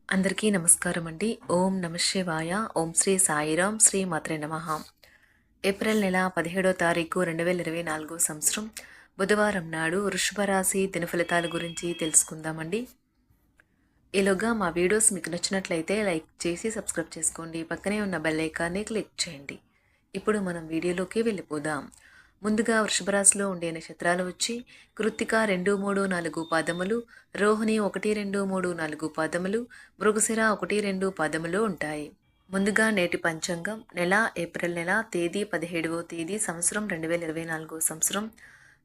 అందరికీ నమస్కారం అండి. ఓం నమ శివాయ. ఓం శ్రీ సాయిరాం. శ్రీ మాత్రే నమః. ఏప్రిల్ నెల 17వ తారీఖు 2024 సంవత్సరం బుధవారం నాడు వృషభ రాశి దినఫలితాల గురించి తెలుసుకుందామండి. ఈలోగా మా వీడియోస్ మీకు నచ్చినట్లయితే లైక్ చేసి సబ్స్క్రైబ్ చేసుకోండి. పక్కనే ఉన్న బెల్ ఐకాన్ని క్లిక్ చేయండి. ఇప్పుడు మనం వీడియోలోకి వెళ్ళిపోదాం. ముందుగా వృషభ రాశిలో ఉండే నక్షత్రాలు వచ్చి కృత్తిక 2, 3, 4 పాదములు, రోహిణి 1, 2, 3, 4 పాదములు, మృగశిర 1, 2 పాదములు ఉంటాయి. ముందుగా నేటి పంచాంగం నెల ఏప్రిల్ నెల తేదీ 17వ తేదీ సంవత్సరం 2024 సంవత్సరం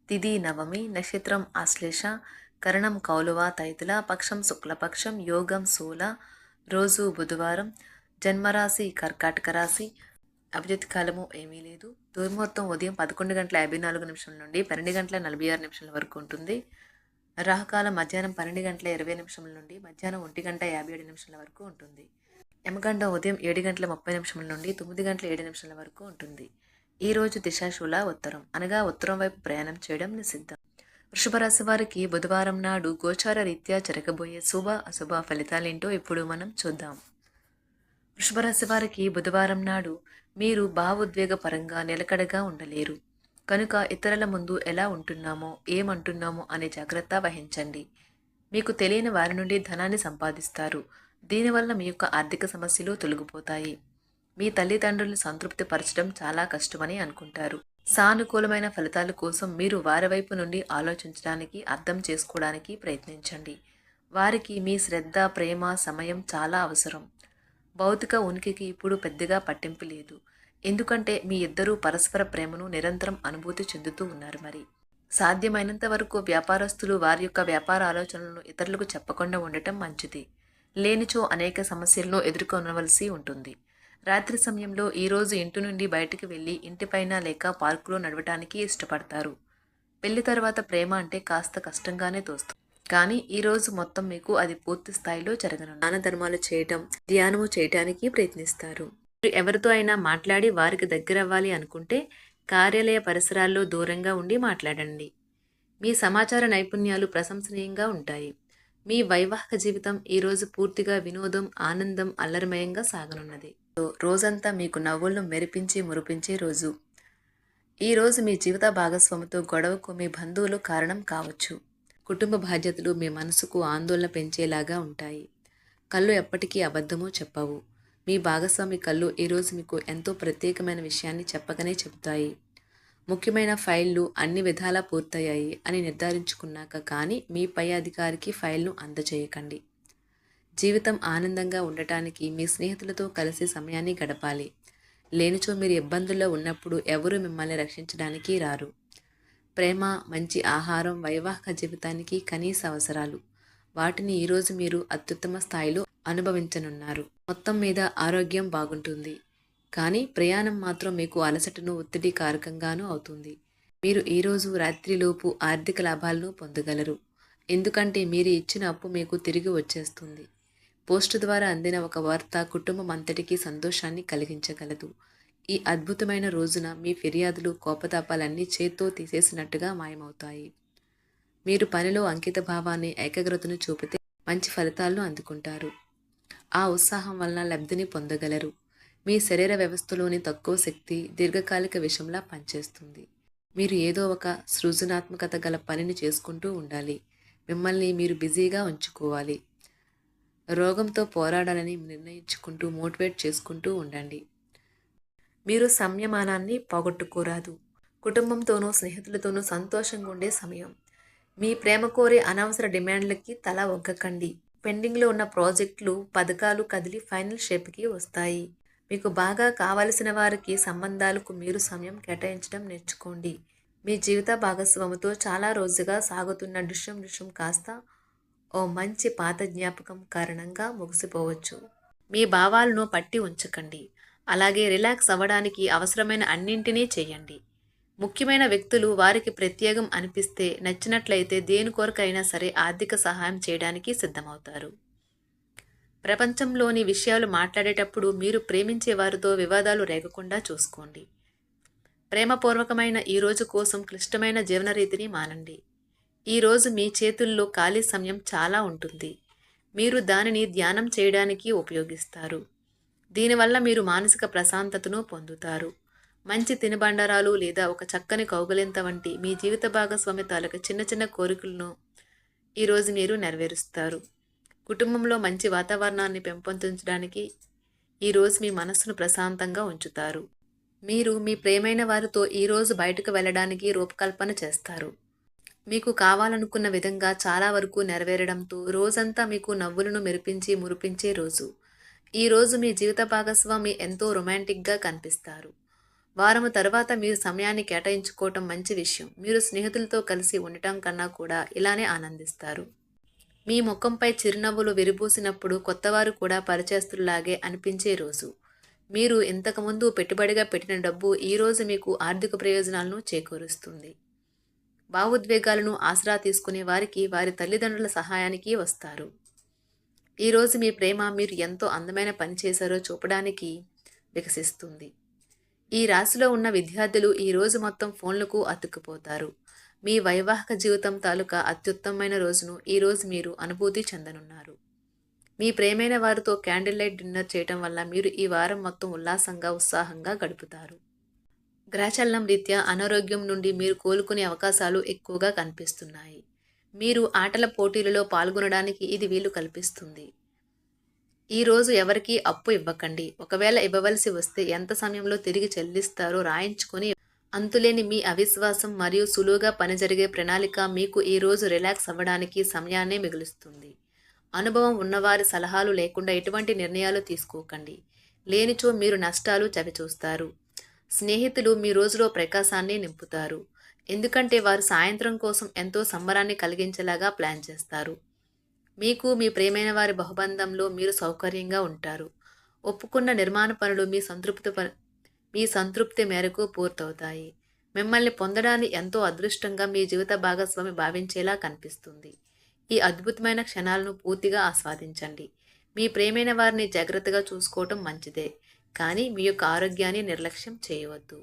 తిథి నవమి, నక్షత్రం ఆశ్లేష, కరణం కౌలువ తైతుల, పక్షం శుక్లపక్షం, యోగం శూల, రోజు బుధవారం, జన్మరాశి కర్కాటక రాశి, అభిజిత్ కాలము ఏమీ లేదు. దుర్ముహూర్తం ఉదయం 11:54 నుండి 12:46 వరకు ఉంటుంది. రాహుకాలం మధ్యాహ్నం 12:20 నుండి మధ్యాహ్నం 1:57 వరకు ఉంటుంది. యమగండం ఉదయం 7:30 నుండి 9:07 వరకు ఉంటుంది. ఈ రోజు దిశాశూల ఉత్తరం, అనగా ఉత్తరం వైపు ప్రయాణం చేయడం నిషిద్ధం. వృషభ రాశి వారికి బుధవారం నాడు గోచార రీత్యా జరగబోయే శుభ అశుభ ఫలితాలేంటో ఇప్పుడు మనం చూద్దాం. వృషభ రాశి వారికి బుధవారం నాడు మీరు భావోద్వేగపరంగా నిలకడగా ఉండలేరు. కనుక ఇతరుల ముందు ఎలా ఉంటున్నామో ఏమంటున్నామో అనే జాగ్రత్త వహించండి. మీకు తెలియని వారి నుండి ధనాన్ని సంపాదిస్తారు. దీనివల్ల మీ యొక్క ఆర్థిక సమస్యలు తొలగిపోతాయి. మీ తల్లిదండ్రులను సంతృప్తి పరచడం చాలా కష్టమని అనుకుంటారు. సానుకూలమైన ఫలితాల కోసం మీరు వారి వైపు నుండి ఆలోచించడానికి, అర్థం చేసుకోవడానికి ప్రయత్నించండి. వారికి మీ శ్రద్ధ, ప్రేమ, సమయం చాలా అవసరం. భౌతిక ఉనికికి ఇప్పుడు పెద్దగా పట్టింపు లేదు. ఎందుకంటే మీ ఇద్దరూ పరస్పర ప్రేమను నిరంతరం అనుభూతి చెందుతూ ఉన్నారు. మరి సాధ్యమైనంత వరకు వ్యాపారస్తులు వారి యొక్క వ్యాపార ఆలోచనలను ఇతరులకు చెప్పకుండా ఉండటం మంచిది. లేనిచో అనేక సమస్యలను ఎదుర్కొనవలసి ఉంటుంది. రాత్రి సమయంలో ఈరోజు ఇంటి నుండి బయటికి వెళ్ళి ఇంటిపైన లేక పార్కులో నడవటానికి ఇష్టపడతారు. పెళ్లి తర్వాత ప్రేమ అంటే కాస్త కష్టంగానే తోస్తుంది. కానీ ఈరోజు మొత్తం మీకు అది పూర్తి స్థాయిలో జరగనుంది. దాన ధర్మాలు చేయటం, ధ్యానము చేయటానికి ప్రయత్నిస్తారు. మీరు ఎవరితో అయినా మాట్లాడి వారికి దగ్గరవ్వాలి అనుకుంటే కార్యాలయ పరిసరాల్లో దూరంగా ఉండి మాట్లాడండి. మీ సమాచార నైపుణ్యాలు ప్రశంసనీయంగా ఉంటాయి. మీ వైవాహిక జీవితం ఈరోజు పూర్తిగా వినోదం, ఆనందం, అల్లరిమయంగా సాగనున్నది. రోజంతా మీకు నవ్వులను మెరిపించి మురిపించే రోజు. ఈ రోజు మీ జీవిత భాగస్వామితో గొడవకు మీ బంధువులు కారణం కావచ్చు. కుటుంబ బాధ్యతలు మీ మనసుకు ఆందోళన పెంచేలాగా ఉంటాయి. కళ్ళు ఎప్పటికీ అబద్ధమూ చెప్పవు. మీ భాగస్వామి కళ్ళు ఈరోజు మీకు ఎంతో ప్రత్యేకమైన విషయాన్ని చెప్పకనే చెబుతాయి. ముఖ్యమైన ఫైళ్లు అన్ని విధాలా పూర్తయ్యాయి అని నిర్ధారించుకున్నాక కానీ మీ పై అధికారికి ఫైల్ను అందజేయకండి. జీవితం ఆనందంగా ఉండటానికి మీ స్నేహితులతో కలిసి సమయాన్ని గడపాలి. లేనిచో మీరు ఇబ్బందుల్లో ఉన్నప్పుడు ఎవరూ మిమ్మల్ని రక్షించడానికి రారు. ప్రేమ, మంచి ఆహారం వైవాహిక జీవితానికి కనీస అవసరాలు. వాటిని ఈరోజు మీరు అత్యుత్తమ స్థాయిలో అనుభవించనున్నారు. మొత్తం మీద ఆరోగ్యం బాగుంటుంది. కానీ ప్రయాణం మాత్రం మీకు అలసటను, ఒత్తిడి కారకంగానూ అవుతుంది. మీరు ఈరోజు రాత్రిలోపు ఆర్థిక లాభాలను పొందగలరు. ఎందుకంటే మీరు ఇచ్చిన అప్పు మీకు తిరిగి వచ్చేస్తుంది. పోస్టు ద్వారా అందిన ఒక వార్త కుటుంబం అంతటికీ సంతోషాన్ని కలిగించగలదు. ఈ అద్భుతమైన రోజున మీ ఫిర్యాదులు, కోపతాపాలన్నీ చేత్తో తీసేసినట్టుగా మాయమవుతాయి. మీరు పనిలో అంకిత భావాన్ని, ఏకాగ్రతను చూపితే మంచి ఫలితాలను అందుకుంటారు. ఆ ఉత్సాహం వలన లబ్ధిని పొందగలరు. మీ శరీర వ్యవస్థలోని తక్కువ శక్తి దీర్ఘకాలిక విషంలా పనిచేస్తుంది. మీరు ఏదో ఒక సృజనాత్మకత గల పనిని చేసుకుంటూ ఉండాలి. మిమ్మల్ని మీరు బిజీగా ఉంచుకోవాలి. రోగంతో పోరాడాలని నిర్ణయించుకుంటూ మోటివేట్ చేసుకుంటూ ఉండండి. మీరు సంయమనాన్ని పోగొట్టుకోరాదు. కుటుంబంతోనూ స్నేహితులతోనూ సంతోషంగా ఉండే సమయం. మీ ప్రేమ కోరే అనవసర డిమాండ్లకి తల ఒగ్గకండి. పెండింగ్లో ఉన్న ప్రాజెక్టులు, పథకాలు కదిలి ఫైనల్ షేప్కి వస్తాయి. మీకు బాగా కావలసిన వారికి సంబంధాలకు మీరు సమయం కేటాయించడం నేర్చుకోండి. మీ జీవిత భాగస్వామితో చాలా రోజుగా సాగుతున్న డిష్యం కాస్త ఓ మంచి పాత జ్ఞాపకం కారణంగా ముగిసిపోవచ్చు. మీ భావాలను పట్టి ఉంచకండి. అలాగే రిలాక్స్ అవ్వడానికి అవసరమైన అన్నింటినీ చేయండి. ముఖ్యమైన వ్యక్తులు వారికి ప్రత్యేకం అనిపిస్తే, నచ్చినట్లయితే దేని కొరకైనా సరే ఆర్థిక సహాయం చేయడానికి సిద్ధమవుతారు. ప్రపంచంలోని విషయాలు మాట్లాడేటప్పుడు మీరు ప్రేమించే వారితో వివాదాలు రేగకుండా చూసుకోండి. ప్రేమపూర్వకమైన ఈ రోజు కోసం క్లిష్టమైన జీవనరీతిని మానండి. ఈరోజు మీ చేతుల్లో ఖాళీ సమయం చాలా ఉంటుంది. మీరు దానిని ధ్యానం చేయడానికి ఉపయోగిస్తారు. దీనివల్ల మీరు మానసిక ప్రశాంతతను పొందుతారు. మంచి తినుబండారాలు లేదా ఒక చక్కని కౌగిలింత వంటి మీ జీవిత భాగస్వామి తాలూకు చిన్న చిన్న కోరికలను ఈరోజు మీరు నెరవేరుస్తారు. కుటుంబంలో మంచి వాతావరణాన్ని పెంపొందించడానికి ఈరోజు మీ మనస్సును ప్రశాంతంగా ఉంచుతారు. మీరు మీ ప్రియమైన వారితో ఈరోజు బయటకు వెళ్ళడానికి రూపకల్పన చేస్తారు. మీకు కావాలనుకున్న విధంగా చాలా వరకు నెరవేరడంతో రోజంతా మీకు నవ్వులను మురిపించే రోజు. ఈరోజు మీ జీవిత భాగస్వామి ఎంతో రొమాంటిక్గా కనిపిస్తారు. వారము తర్వాత మీరు సమయాన్ని కేటాయించుకోవటం మంచి విషయం. మీరు స్నేహితులతో కలిసి ఉండటం కన్నా కూడా ఇలానే ఆనందిస్తారు. మీ ముఖంపై చిరునవ్వులు విరిబూసినప్పుడు కొత్తవారు కూడా పరిచయస్తుల్లాగే అనిపించే రోజు. మీరు ఇంతకుముందు పెట్టుబడిగా పెట్టిన డబ్బు ఈరోజు మీకు ఆర్థిక ప్రయోజనాలను చేకూరుస్తుంది. భావోద్వేగాలను ఆసరా తీసుకునే వారికి వారి తల్లిదండ్రుల సహాయానికి వస్తారు. ఈరోజు మీ ప్రేమ మీరు ఎంతో అందమైన పని చేశారో చూపడానికి వికసిస్తుంది. ఈ రాశిలో ఉన్న విద్యార్థులు ఈరోజు మొత్తం ఫోన్లకు అతుక్కుపోతారు. మీ వైవాహిక జీవితం తాలూకా అత్యుత్తమమైన రోజును ఈరోజు మీరు అనుభూతి చెందనున్నారు. మీ ప్రేమైన వారితో క్యాండిల్ లైట్ డిన్నర్ చేయటం వల్ల మీరు ఈ వారం మొత్తం ఉత్సాహంగా గడుపుతారు. గ్రహచలనం రీత్యా అనారోగ్యం నుండి మీరు కోలుకునే అవకాశాలు ఎక్కువగా కనిపిస్తున్నాయి. మీరు ఆటల పోటీలలో పాల్గొనడానికి ఇది వీలు కల్పిస్తుంది. ఈరోజు ఎవరికీ అప్పు ఇవ్వకండి. ఒకవేళ ఇవ్వవలసి వస్తే ఎంత సమయంలో తిరిగి చెల్లిస్తారో రాయించుకొని అంతులేని మీ అవిశ్వాసం మరియు సులువుగా పనిజరిగే ప్రణాళిక మీకు ఈరోజు రిలాక్స్ అవ్వడానికి సమయాన్నే మిగులుస్తుంది. అనుభవం ఉన్నవారి సలహాలు లేకుండా ఎటువంటి నిర్ణయాలు తీసుకోకండి. లేనిచో మీరు నష్టాలు చవిచూస్తారు. స్నేహితులు మీ రోజులో ప్రకాశాన్ని నింపుతారు. ఎందుకంటే వారు సాయంత్రం కోసం ఎంతో సంబరాన్ని కలిగించేలాగా ప్లాన్ చేస్తారు. మీకు మీ ప్రియమైన వారి బహుబంధంలో మీరు సౌకర్యంగా ఉంటారు. ఒప్పుకున్న నిర్మాణ పనులు మీ సంతృప్తి మేరకు పూర్తవుతాయి. మిమ్మల్ని పొందడాన్ని ఎంతో అదృష్టంగా మీ జీవిత భాగస్వామి భావించేలా కనిపిస్తుంది. ఈ అద్భుతమైన క్షణాలను పూర్తిగా ఆస్వాదించండి. మీ ప్రియమైన వారిని జాగ్రత్తగా చూసుకోవటం మంచిదే, కానీ మీ యొక్క ఆరోగ్యాన్ని నిర్లక్ష్యం చేయవద్దు.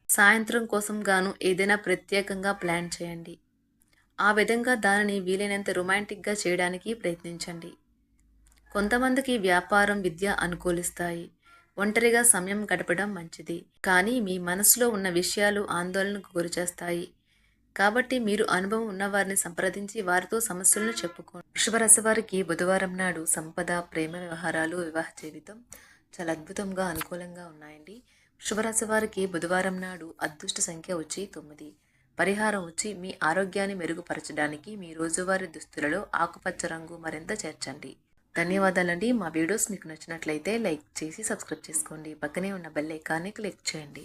సాయంత్రం కోసం గాను ఏదైనా ప్రత్యేకంగా ప్లాన్ చేయండి. ఆ విధంగా దానిని వీలైనంత రొమాంటిక్గా చేయడానికి ప్రయత్నించండి. కొంతమందికి వ్యాపారం, విద్య అనుకూలిస్తాయి. ఒంటరిగా సమయం గడపడం మంచిది, కానీ మీ మనసులో ఉన్న విషయాలు ఆందోళనకు గురిచేస్తాయి. కాబట్టి మీరు అనుభవం ఉన్నవారిని సంప్రదించి వారితో సమస్యలను చెప్పుకోండి. వృషభరాశి వారికి బుధవారం నాడు సంపద, ప్రేమ వ్యవహారాలు, వివాహ జీవితం చాలా అద్భుతంగా అనుకూలంగా ఉన్నాయండి. వృషభరాశి వారికి బుధవారం నాడు అదృష్ట సంఖ్య వచ్చి 9. పరిహారం వచ్చి మీ ఆరోగ్యాన్ని మెరుగుపరచడానికి మీ రోజువారీ దుస్తులలో ఆకుపచ్చ రంగు మరింత చేర్చండి. ధన్యవాదాలండి. మా వీడియోస్ మీకు నచ్చినట్లయితే లైక్ చేసి సబ్స్క్రైబ్ చేసుకోండి. పక్కనే ఉన్న బెల్ ఐకాన్ని క్లిక్ చేయండి.